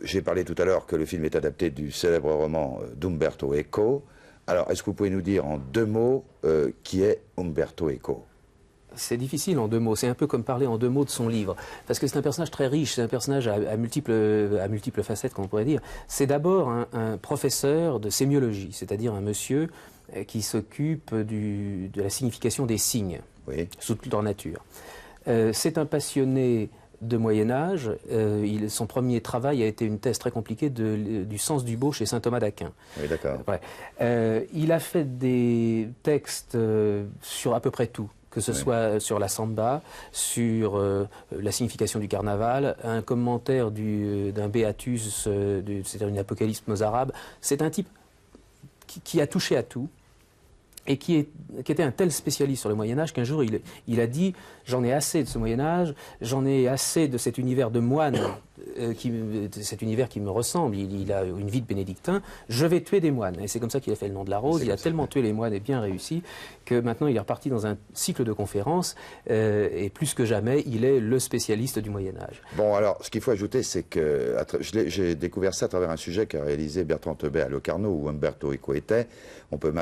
j'ai parlé tout à l'heure que le film est adapté du célèbre roman d'Umberto Eco. Alors, est-ce que vous pouvez nous dire en 2 mots qui est Umberto Eco? C'est difficile en 2 mots, c'est un peu comme parler en 2 mots de son livre, parce que c'est un personnage très riche, c'est un personnage à multiples facettes, comme on pourrait dire. C'est d'abord un professeur de sémiologie, c'est-à-dire un monsieur qui s'occupe de la signification des signes, oui, sous toute leur nature. C'est un passionné de Moyen-Âge. Son premier travail a été une thèse très compliquée du sens du beau chez saint Thomas d'Aquin. Oui, d'accord. Ouais. Il a fait des textes sur à peu près tout, que ce soit sur la samba, sur la signification du carnaval, un commentaire d'un Béatus, c'est-à-dire une apocalypse mozarabe. C'est un type qui a touché à tout et qui était un tel spécialiste sur le Moyen-Âge qu'un jour il a dit « J'en ai assez de ce Moyen-Âge, j'en ai assez de cet univers de moine, cet univers qui me ressemble, il a une vie de bénédictin, je vais tuer des moines. » Et c'est comme ça qu'il a fait le nom de la rose, il a tellement tué les moines et bien réussi que maintenant il est reparti dans un cycle de conférences et plus que jamais il est le spécialiste du Moyen-Âge. Bon, alors ce qu'il faut ajouter, c'est que j'ai découvert ça à travers un sujet qu'a réalisé Bertrand Thebet à Locarno où Umberto Eco était. On peut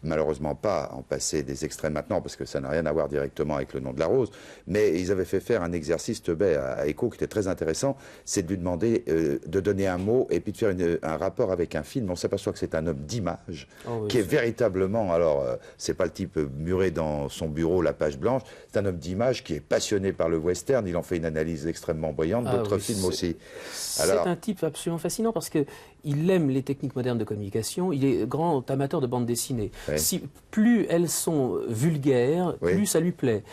malheureusement pas en passer des extraits maintenant parce que ça n'a rien à voir directement avec le nom de la rose, mais ils avaient fait faire un exercice Thebet à Eco qui était très intéressant, c'est de lui demander de donner un mot et puis de faire un rapport avec un film. On s'aperçoit que c'est un homme d'image qui est véritablement, alors c'est pas le type muré dans son bureau la page blanche, c'est un homme d'image qui est passionné par le western, il en fait une analyse extrêmement brillante, d'autres films aussi. C'est un type absolument fascinant parce que il aime les techniques modernes de communication, il est grand amateur de bande dessinée. Plus elles sont vulgaires, plus ça lui plaît.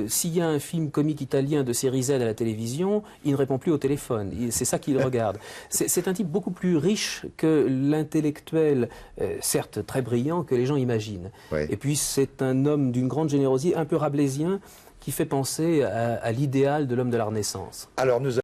S'il y a un film comique italien de série Z à la télévision, il ne répond plus au téléphone. C'est ça qu'il regarde. C'est un type beaucoup plus riche que l'intellectuel, certes très brillant, que les gens imaginent. Et puis c'est un homme d'une grande générosité, un peu rabelaisien, qui fait penser à l'idéal de l'homme de la Renaissance. Alors nous